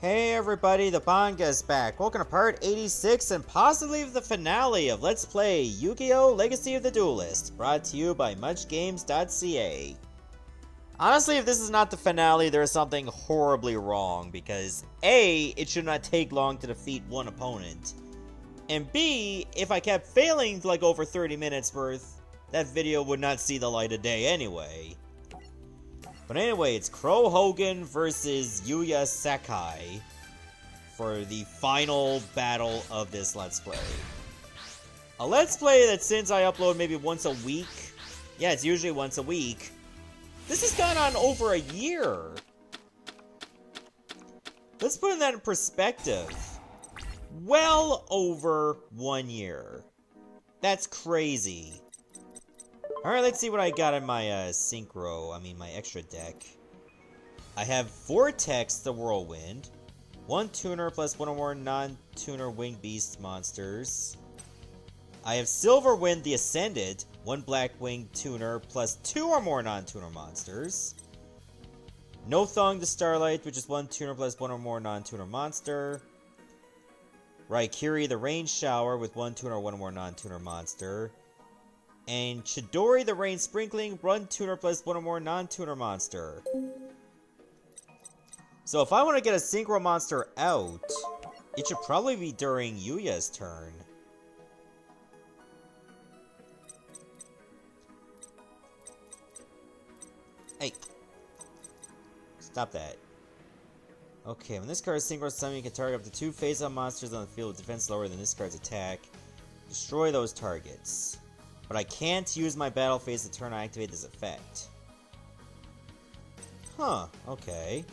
Hey everybody, the Banga's back. Welcome to part 86 and possibly the finale of Let's Play Yu-Gi-Oh! Legacy of the Duelist, brought to you by muchgames.ca. Honestly, if this is not the finale, there is something horribly wrong, because A, it should not take long to defeat one opponent, and B, if I kept failing like over 30 minutes worth, that video would not see the light of day anyway. But anyway, it's Crow Hogan versus Yuya Sakai for the final battle of this Let's Play. A Let's Play that since I upload maybe once a week, yeah, it's usually once a week, this has gone on over a year. Let's put that in perspective. Well over 1 year. That's crazy. Alright, let's see what I got in my my extra deck. I have Vortex the Whirlwind, 1 tuner plus 1 or more non-tuner winged beast monsters. I have Silverwind the Ascendant, 1 Blackwingin tuner plus 2 or more non-tuner monsters. No Thong the Starlight, which is 1 tuner plus 1 or more non-tuner monster. Raikiri the Rain Shower with 1 tuner or 1 or more non-tuner monster. And Chidori the Rain Sprinkling, 1 tuner plus 1 or more non-tuner monster. So if I want to get a synchro monster out, it should probably be during Yuya's turn. Hey. Stop that. Okay, when this card is synchro summon, you can target up to 2 face-up monsters on the field with defense lower than this card's attack. Destroy those targets. But I can't use my battle phase to turn I activate this effect. Huh, okay.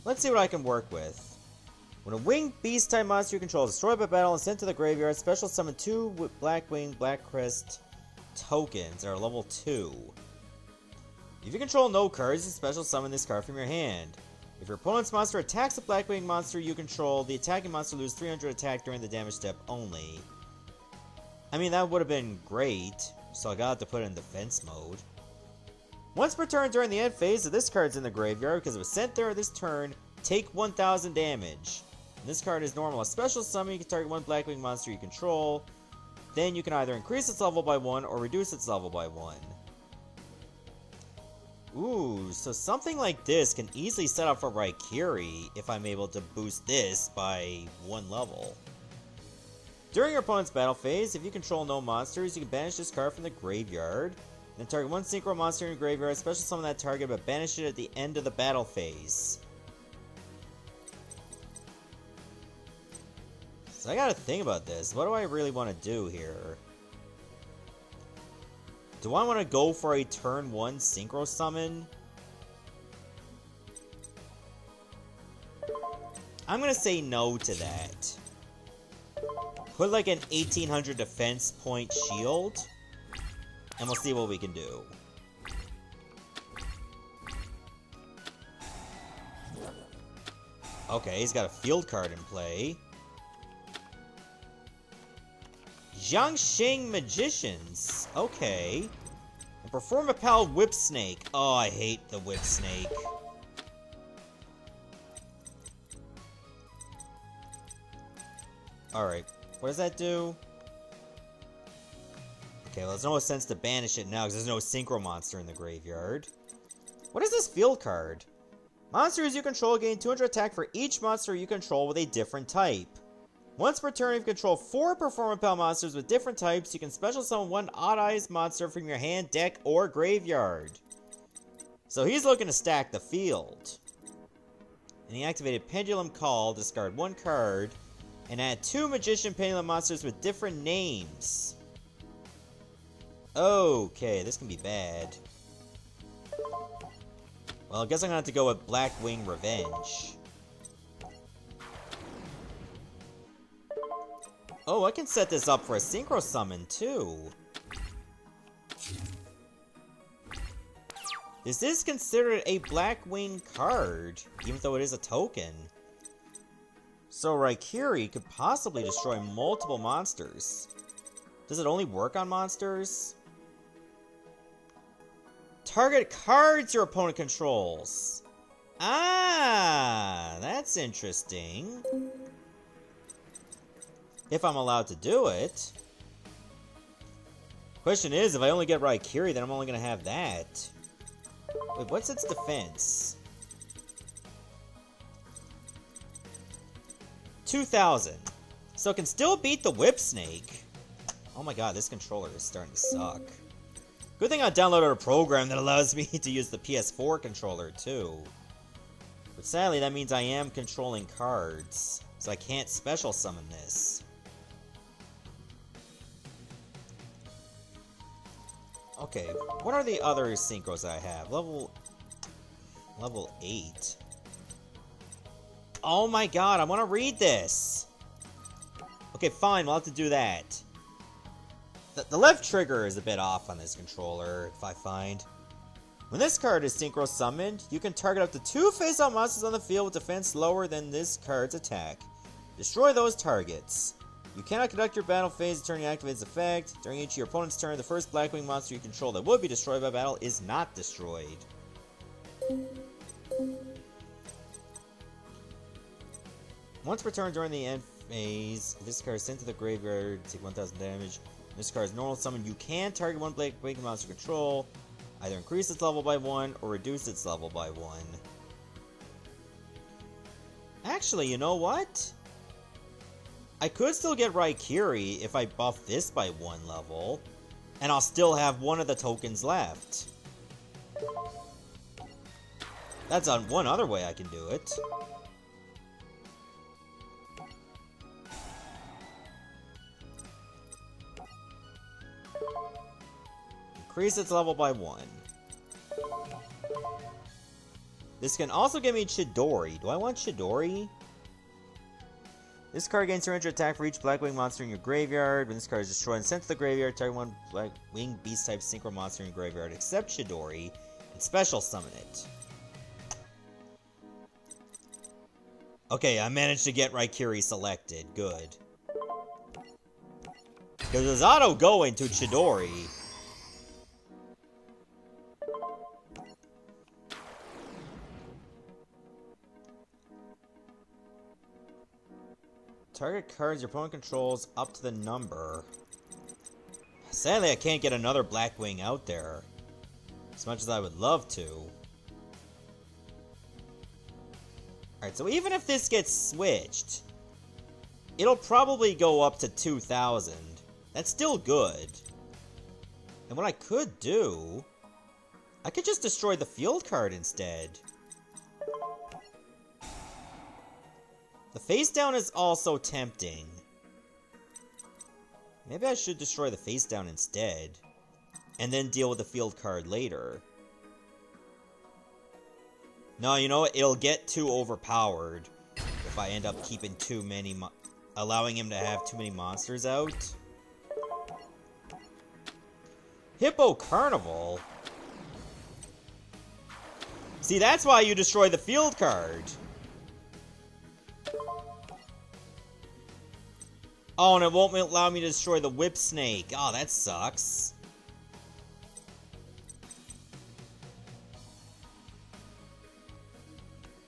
Let's see what I can work with. When a winged beast type monster you control is destroyed by battle and sent to the graveyard, special summon 2 Blackwing Black Crest tokens that are level 2. If you control no cards, you special summon this card from your hand. If your opponent's monster attacks a Blackwing monster you control, the attacking monster loses 300 attack during the damage step only. I mean, that would have been great, so I got to put it in defense mode. Once per turn during the end phase, if this card's in the graveyard because it was sent there this turn, take 1000 damage. And this card is normal. A special summon, you can target 1 Blackwing monster you control. Then you can either increase its level by 1 or reduce its level by 1. Ooh, so something like this can easily set up for Raikiri if I'm able to boost this by 1 level. During your opponent's battle phase, if you control no monsters, you can banish this card from the graveyard. Then target 1 synchro monster in your graveyard, special summon that target, but banish it at the end of the battle phase. So I gotta think about this. What do I really want to do here? Do I want to go for a turn 1 synchro summon? I'm gonna say no to that. Put like an 1800 defense point shield, and we'll see what we can do. Okay, he's got a field card in play. Jiangxing Magicians. Okay. And perform a Pal Whip Snake. Oh, I hate the Whip Snake. Alright. What does that do? Okay, well, there's no sense to banish it now because there's no synchro monster in the graveyard. What is this field card? Monsters you control gain 200 attack for each monster you control with a different type. Once per turn, if you control 4 Performapal monsters with different types, you can special summon 1 Odd-Eyes monster from your hand, deck, or graveyard. So he's looking to stack the field. And he activated Pendulum Call, discard 1 card, and add 2 Magician Pendulum monsters with different names. Okay, this can be bad. Well, I guess I'm gonna have to go with Blackwing Revenge. Oh, I can set this up for a synchro summon, too. This is considered a Blackwing card, even though it is a token. So Raikiri could possibly destroy multiple monsters. Does it only work on monsters? Target cards your opponent controls. Ah! interesting. If I'm allowed to do it. Question is, if I only get Raikiri, then I'm only gonna have that. Wait, what's its defense? 2,000. So it can still beat the Whip Snake. Oh my god, this controller is starting to suck. Good thing I downloaded a program that allows me to use the PS4 controller, too. But sadly, that means I am controlling cards. So I can't special summon this. Okay, what are the other synchros I have? Level 8. Oh my god, I want to read this! Okay, fine, we'll have to do that. The left trigger is a bit off on this controller, if I find. When this card is synchro summoned, you can target up to 2 face-up monsters on the field with defense lower than this card's attack. Destroy those targets. You cannot conduct your battle phase until you activate its effect. During each of your opponent's turn, the first Blackwing monster you control that would be destroyed by battle is not destroyed. Once per turn during the end phase, if this card is sent to the graveyard, take 1,000 damage. If this card is normal summon, you can target one Blackwing monster control, either increase its level by 1 or reduce its level by 1. Actually, you know what? I could still get Raikiri if I buff this by 1 level, and I'll still have one of the tokens left. That's on one other way I can do it. Increase its level by 1. This can also give me Chidori. Do I want Chidori? This card gains 200 attack for each Blackwing monster in your graveyard. When this card is destroyed and sent to the graveyard, target one Blackwing Beast-type Synchro monster in your graveyard, except Chidori, and special summon it. Okay, I managed to get Raikiri selected. Good. Because there's auto going to Chidori. Target cards your opponent controls up to the number. Sadly, I can't get another Blackwing out there. As much as I would love to. Alright, so even if this gets switched, it'll probably go up to 2,000. That's still good. And what I could do, I could just destroy the field card instead. The face down is also tempting. Maybe I should destroy the face down instead, and then deal with the field card later. No, you know what? It'll get too overpowered if I end up keeping too many, allowing him to have too many monsters out. Hippo Carnival? See, that's why you destroy the field card. Oh, and it won't allow me to destroy the Whip Snake. Oh, that sucks.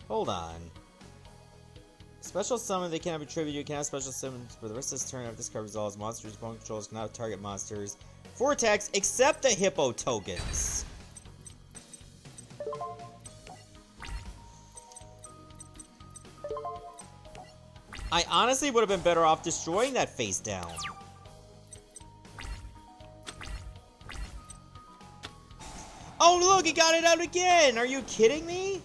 Hold on. Special summon, they cannot be tribute. You cannot special summon for the rest of this turn. After this card resolves, monsters, opponent controls cannot target monsters. 4 attacks, except the Hippo tokens. I honestly would have been better off destroying that face down. Oh, look, he got it out again! Are you kidding me?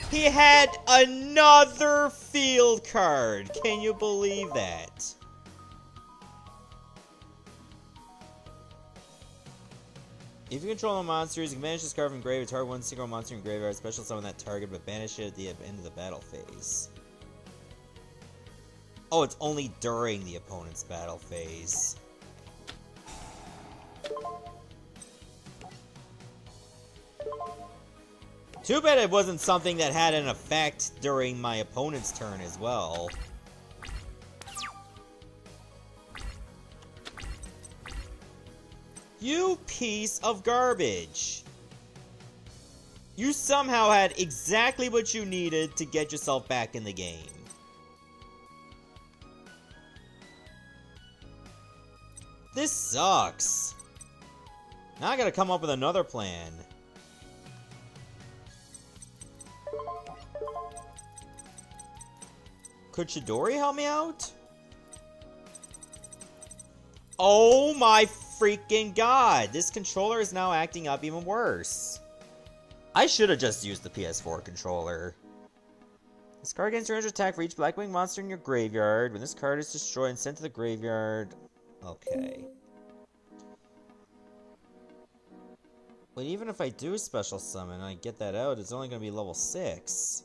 He had another field card. Can you believe that? If you control a monster, you can banish this card from graveyard, target one single monster in graveyard, special summon that target, but banish it at the end of the battle phase. Oh, it's only during the opponent's battle phase. Too bad it wasn't something that had an effect during my opponent's turn as well. You piece of garbage. You somehow had exactly what you needed to get yourself back in the game. This sucks. Now I gotta come up with another plan. Could Chidori help me out? Oh my freaking god! This controller is now acting up even worse. I should have just used the PS4 controller. This card gains 300 attack for each Blackwing monster in your graveyard. When this card is destroyed and sent to the graveyard... Okay. But even if I do special summon and I get that out, it's only going to be level 6.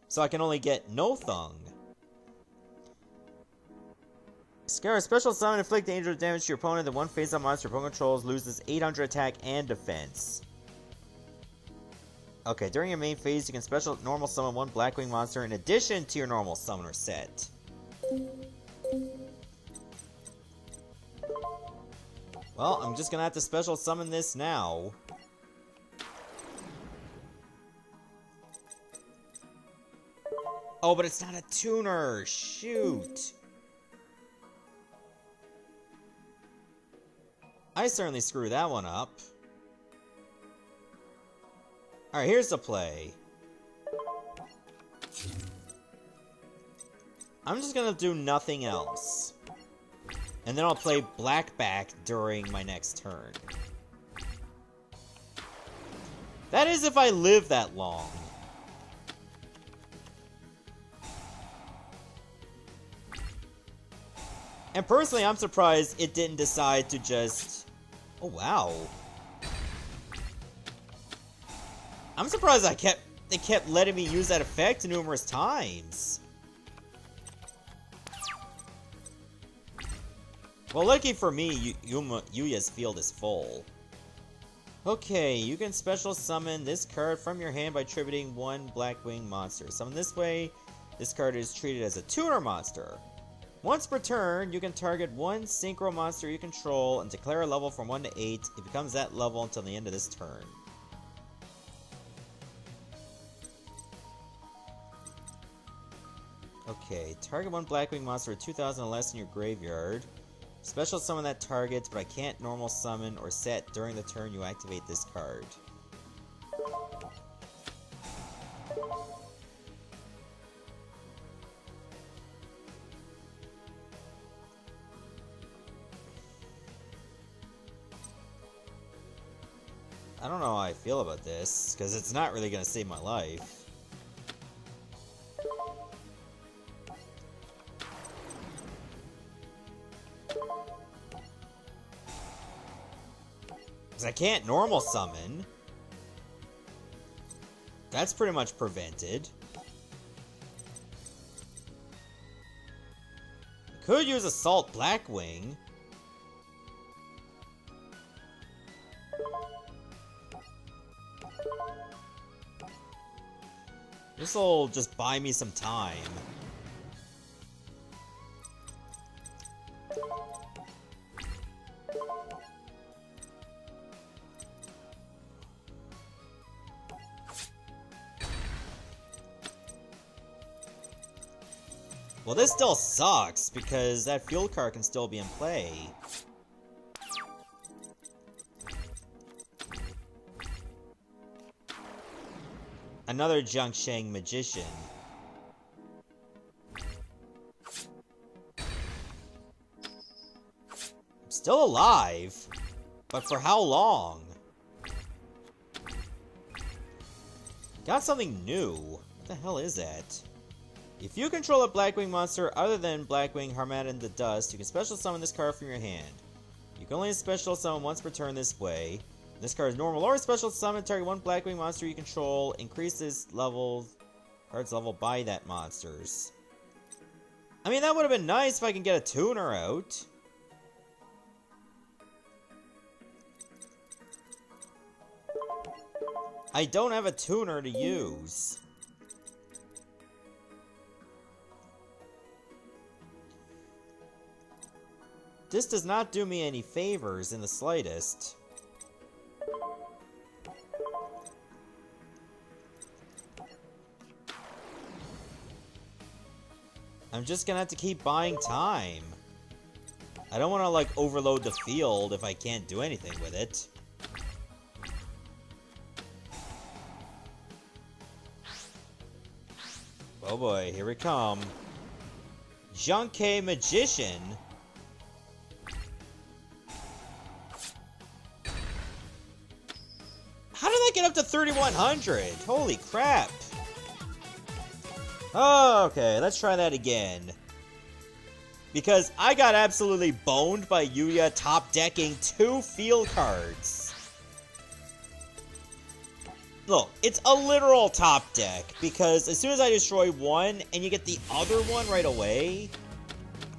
So I can only get No Thung. Scar, special summon, inflict dangerous damage to your opponent. The one face-up monster your opponent controls loses 800 attack and defense. Okay, during your main phase, you can special normal summon one Blackwing monster in addition to your normal summoner set. Well, I'm just gonna have to special summon this now. Oh, but it's not a tuner! Shoot! I certainly screwed that one up. Alright, here's the play. I'm just gonna do nothing else. And then I'll play Blackback during my next turn. That is if I live that long. And personally, I'm surprised it didn't decide to just... Oh, wow. I'm surprised they kept letting me use that effect numerous times. Well, lucky for me, Yuya's field is full. Okay, you can special summon this card from your hand by attributing one Blackwing monster. Summon this way, this card is treated as a tuner monster. Once per turn, you can target one synchro monster you control and declare a level from 1 to 8. It becomes that level until the end of this turn. Okay, target one Blackwing monster with 2,000 or less in your graveyard. Special summon that target, but I can't normal summon or set during the turn you activate this card. I don't know how I feel about this, because it's not really going to save my life. Because I can't normal summon. That's pretty much prevented. I could use Assault Blackwing. This'll just buy me some time. Well, this still sucks, because that field card can still be in play. Another Zhangsheng Magician. I'm still alive, but for how long? Got something new. What the hell is that? If you control a Blackwing monster other than Blackwing Harmattan the Dust, you can special summon this card from your hand. You can only special summon once per turn this way. This card is normal or special summon. Target one Blackwing monster you control. Increases card's level by that monster's. I mean, that would have been nice if I can get a tuner out. I don't have a tuner to use. This does not do me any favors in the slightest. I'm just gonna have to keep buying time. I don't want to, like, overload the field if I can't do anything with it. Oh boy, here we come. Junke Magician. How did I get up to 3,100? Holy crap. Oh, okay, let's try that again. Because I got absolutely boned by Yuya top decking 2 field cards. Look, it's a literal top deck, because as soon as I destroy one and you get the other one right away,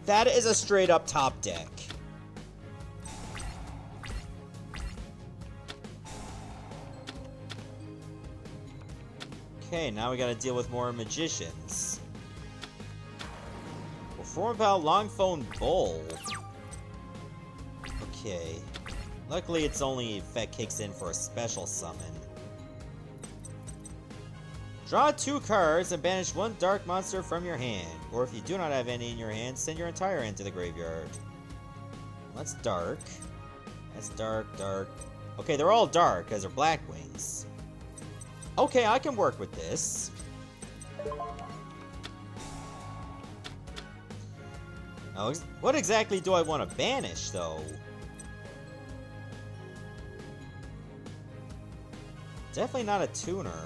that is a straight up top deck. Okay, now we gotta deal with more magicians. Form about Long Phone Bull. Okay. Luckily, its only effect kicks in for a special summon. Draw 2 cards and banish 1 dark monster from your hand. Or if you do not have any in your hand, send your entire hand to the graveyard. That's dark. That's dark, dark. Okay, they're all dark because they're Blackwings. Okay, I can work with this. Now, what exactly do I want to banish, though? Definitely not a tuner.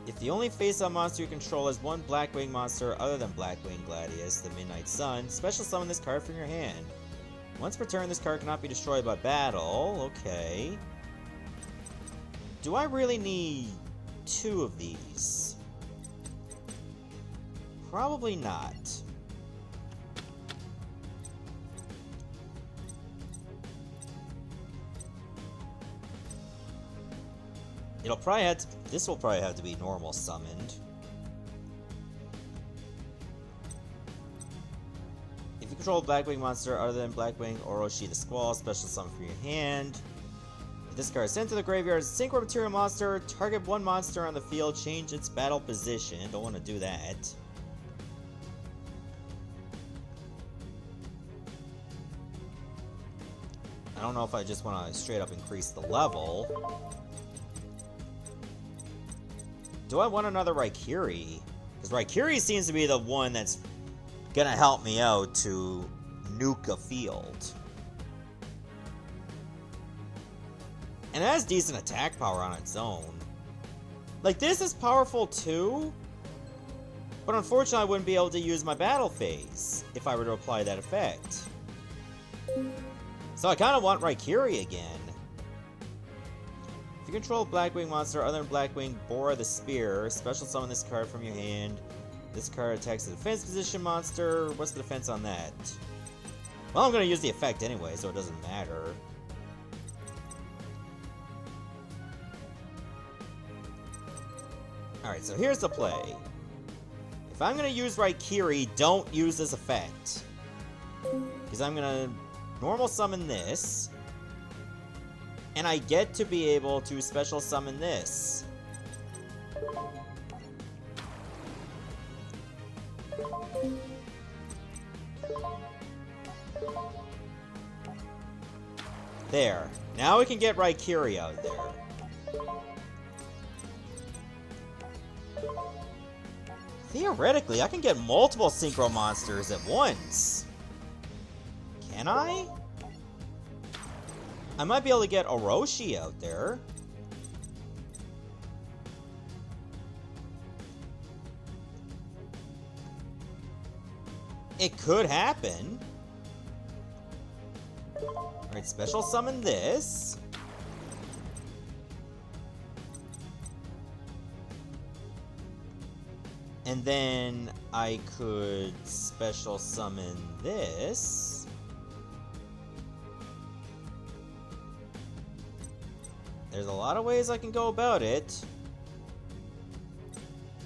If the only face-up monster you control is one Blackwing monster other than Blackwing Gladius, the Midnight Sun, special summon this card from your hand. Once per turn, this card cannot be destroyed by battle. Okay. Do I really need 2 of these? Probably not. It'll probably have to, this will probably have to be normal summoned. If you control a Blackwing monster other than Blackwing Orochi the Squall, special summon from your hand. If this card is sent to the graveyard as a synchro material monster, target 1 monster on the field, change its battle position. Don't want to do that. I don't know if I just want to straight up increase the level. Do I want another Raikiri? Because Raikiri seems to be the one that's gonna help me out to nuke a field. And it has decent attack power on its own. Like, this is powerful too, but unfortunately I wouldn't be able to use my battle phase if I were to apply that effect. So I kind of want Raikiri again. If you control a Blackwing monster other than Blackwing Bora the Spear, special summon this card from your hand. This card attacks the defense position monster. What's the defense on that? Well, I'm going to use the effect anyway, so it doesn't matter. Alright, so here's the play. If I'm going to use Raikiri, don't use this effect. Because I'm going to normal summon this. And I get to be able to special summon this. There. Now we can get Raikiri out there. Theoretically, I can get multiple synchro monsters at once. Can I? I might be able to get Orochi out there. It could happen. Alright, special summon this. And then I could special summon this. There's a lot of ways I can go about it.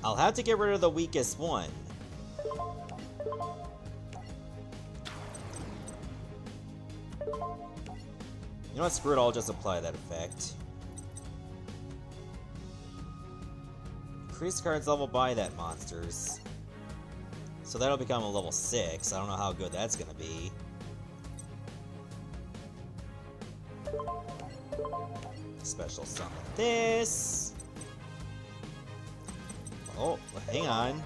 I'll have to get rid of the weakest one. You know what, screw it, I'll just apply that effect. Increase cards level by that monsters. So that'll become a level 6. I don't know how good that's gonna be. Special summon this. Oh, hang on.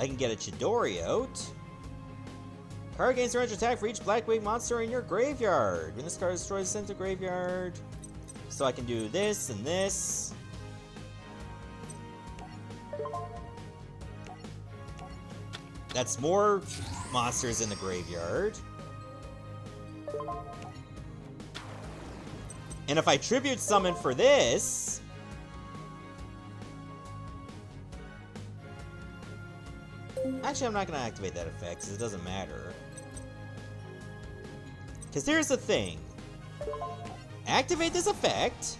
I can get a Chidori out. Card gains range attack for each Blackwingin monster in your graveyard. When this card is destroyed, sent to graveyard. So I can do this and this. That's more monsters in the graveyard. And if I tribute summon for this... Actually, I'm not going to activate that effect, because it doesn't matter. Because here's the thing. Activate this effect.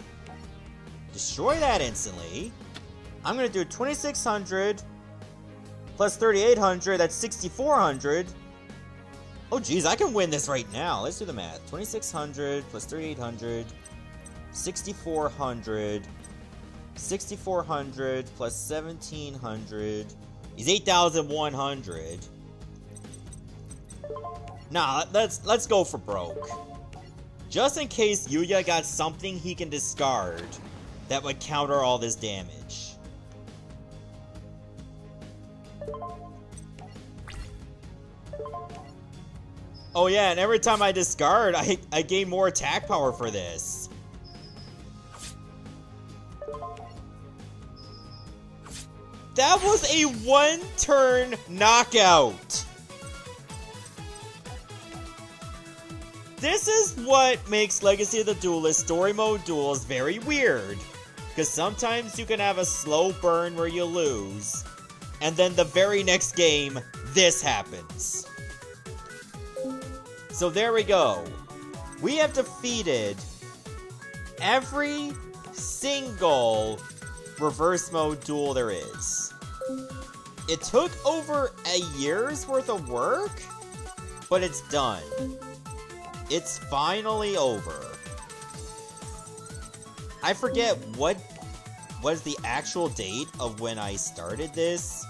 Destroy that instantly. I'm going to do 2600 plus 3800, that's 6400. Oh geez, I can win this right now. Let's do the math. 2600 plus 3800, 6400. 6400 plus 1700 is 8100. Nah, let's go for broke. Just in case Yuya got something he can discard that would counter all this damage. Oh yeah, and every time I discard, I gain more attack power for this. That was a one-turn knockout. This is what makes Legacy of the Duelist Story Mode Duels very weird. Because sometimes you can have a slow burn where you lose, and then the very next game, this happens. So there we go. We have defeated every single reverse mode duel there is. It took over a year's worth of work, but it's done. It's finally over. I forget what was the actual date of when I started this.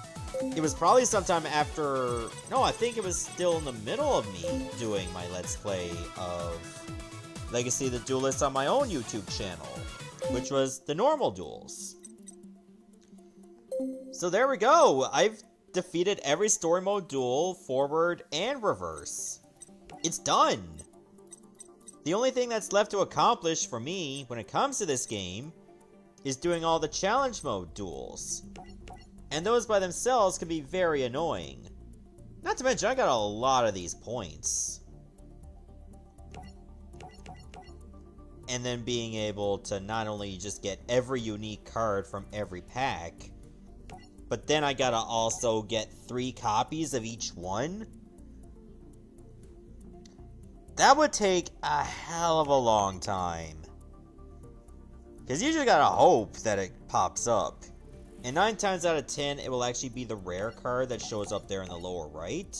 It was probably sometime after... No, I think it was still in the middle of me doing my Let's Play of Legacy of the Duelist on my own YouTube channel, which was the normal duels. So there we go. I've defeated every story mode duel, forward and reverse. It's done. The only thing that's left to accomplish for me when it comes to this game is doing all the challenge mode duels. And those by themselves can be very annoying. Not to mention, I got a lot of these points. And then being able to not only just get every unique card from every pack, but then I gotta also get 3 copies of each one. That would take a hell of a long time. Because you just gotta hope that it pops up. And 9 times out of 10, it will actually be the rare card that shows up there in the lower right.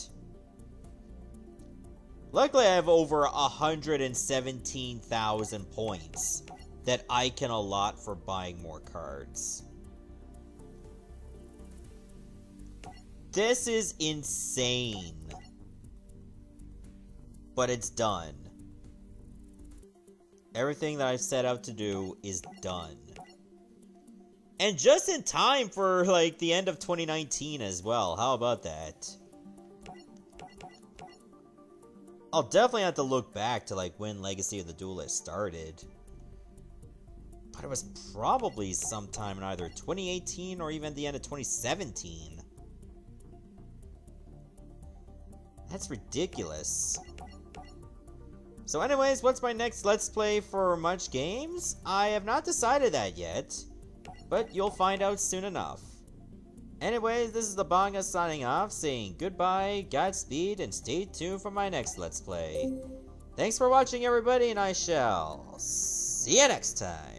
Luckily, I have over 117,000 points that I can allot for buying more cards. This is insane. But it's done. Everything that I've set out to do is done. And just in time for, like, the end of 2019 as well. How about that? I'll definitely have to look back to, like, when Legacy of the Duelist started. But it was probably sometime in either 2018 or even the end of 2017. That's ridiculous. So anyways, what's my next Let's Play for Much Games? I have not decided that yet. But you'll find out soon enough. Anyways, this is the Banga signing off, saying goodbye, Godspeed, and stay tuned for my next Let's Play. Thanks for watching, everybody, and I shall see you next time.